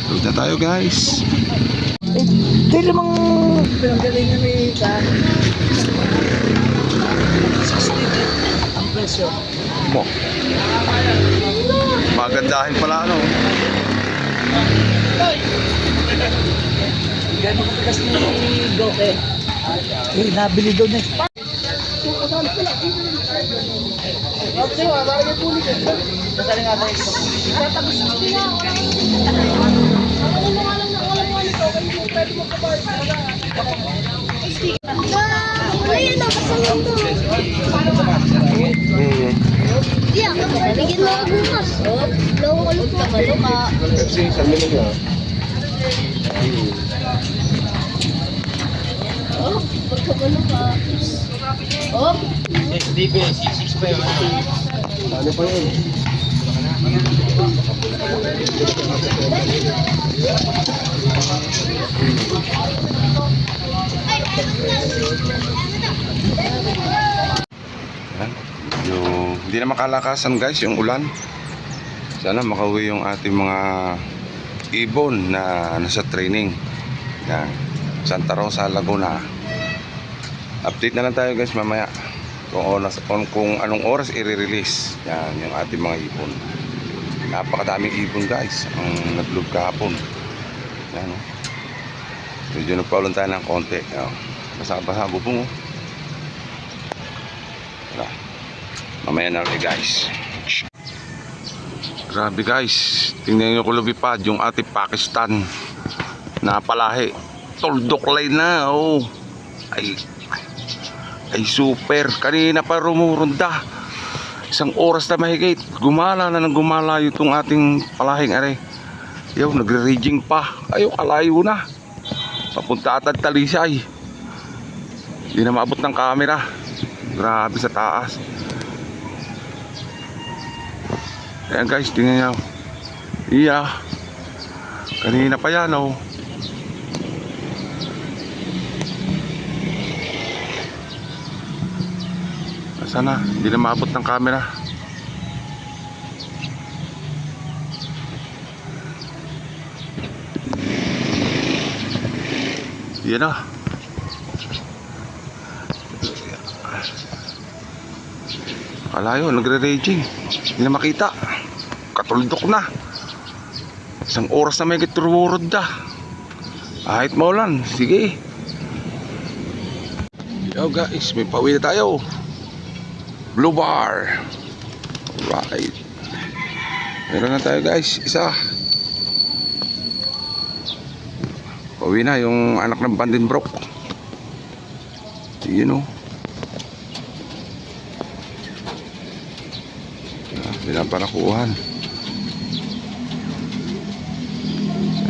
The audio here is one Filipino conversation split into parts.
Tulog na tayo guys. Hindi lamang pinanggalingan ni Ka. 60 ang presyo. Mo. Magandahin pala ano. Gano'n katigas ni Goke. Eh, nabili doon eh. Iya, bigyan mo ako bukas. Lawang ko lang po. Oh, magkabalo ka. Oh. DB, 66 pa yun. Ano pa yun? Hindi na makalakasan guys yung ulan. Sana makauwi yung ating mga ibon na nasa training. Yan. Santa Rosa, Laguna. Update na lang tayo guys mamaya kung anong oras i-release yan yung ating mga ibon. Napakadaming ibon guys ang naglob kahapon. Yan, oh. Medyo nagpaulan tayo ng konti. Basa-basa bubong oh. Wala. Mamaya na ulit guys. Grabe guys, tingnan nyo kung lumipad yung ating Pakistan na palahi. Tuldok line na oh. Ay super. Kanina pa rumurunda. Isang oras na mahigit. Gumala na ng gumala itong ating palahing are. Yaw, nagre-raging pa. Ayaw, kalayo na. Papunta atad Talisay. Hindi na maabot ng camera. Grabe sa taas. Ayan guys, tingnan nyo. Iya. Kanina pa yan oh. Sana hindi na maabot ng camera. Yan na. Kalayo, nagre-raging. Hindi na makita. Katuldok na. Isang oras na may gitururod na. Kahit maulan, sige. Yo guys, may pauwi na tayo. Blue bar. Right. Meron na tayo guys. Isa. Pauwi na yung anak ng Vandenbroek. Yun o. Pinapanakuhan.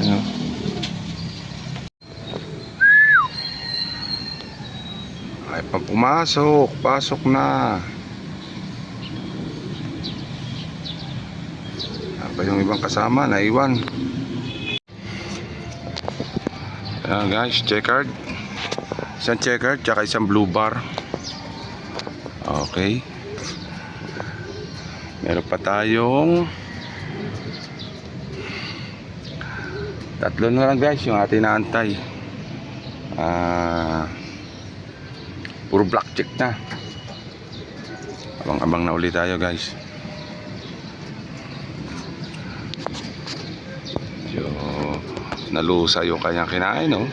Ano? Ay pang pumasok. Pasok na. Apa yung ibang kasama naiwan. Ayan guys, checkered. Isang checkered tsaka isang blue bar. Okay. Meron pa tayong tatlo na lang guys yung ating naantay. Puro black check na. Abang-abang na ulit tayo guys. So, nalusa yung kanyang kinain no.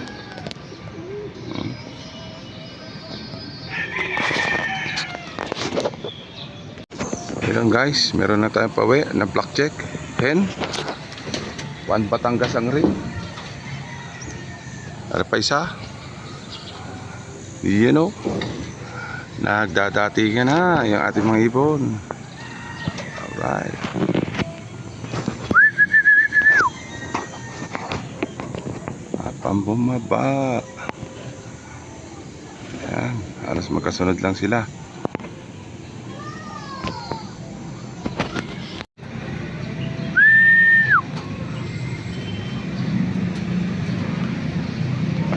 Ayan guys, meron na tayong pawi na black check. 10 1 Batangas ang rin. Ano pa isa? Yun o. Nagdadatingan na yung ating mga ibon. Alright. Apang bumaba. Ayan, halos magkasunod lang sila.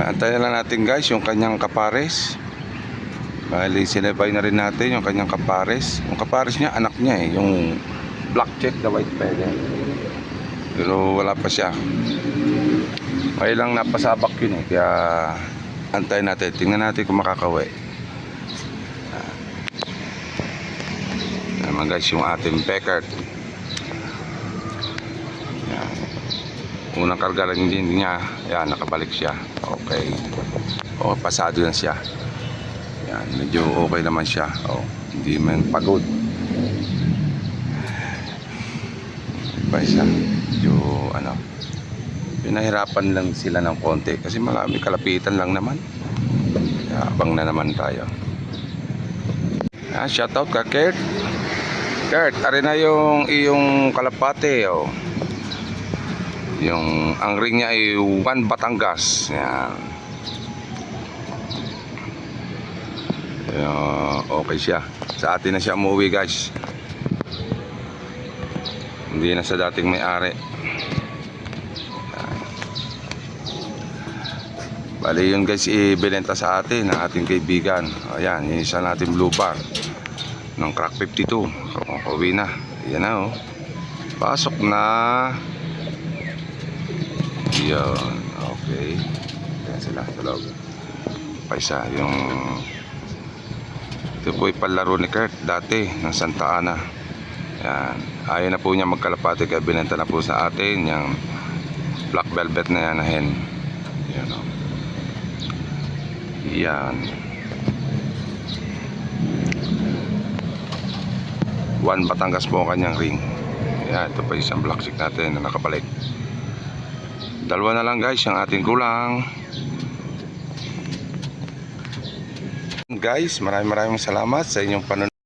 Antayin lang natin guys yung kanyang kapares. Bali sinabay na rin natin yung kanyang kapares. Yung kapares niya, anak niya eh, yung black check na white feather. Pero wala pa siya. May lang napasabak yun eh, kaya antayin natin, tingnan natin kung makakawi. Naman guys yung ating Packard. Yan. Unang karga lang din niya. Yan, nakabalik siya. Okay. O, pasado na siya. Yan, medyo okay naman siya. O, hindi man pagod. Pa isa. Medyo ano, pinahirapan lang sila ng konti kasi marami kalapitan lang naman. Kaya abang na naman tayo. Shoutout ka Kurt. Kurt, ari na yung iyong kalapate. O. Yung ang ring niya ay 1 Batangas. Yan. Okay siya. Sa atin na siya umuwi guys. Hindi na sa dating may-ari. Bali yun guys, ibenta sa atin ng ating kaibigan. Ayan, yung isa natin blue bar ng crack 52. So, uwi na. Ayan na oh. Pasok na. Yun, okay. Ayan sila sa loob. Paisa yung ito po ipalaro ni Kurt dati ng Santa Ana. Yan. Ayaw na po niya magkalapate kaya binenta na po sa atin yung black velvet na yan na hen. Yan o. Yan. 1 Batangas po ang kanyang ring. Yan, ito pa isang black stick natin na nakabalik. Dalawa na lang guys yung ating kulang. Guys, maraming salamat sa inyong panonood.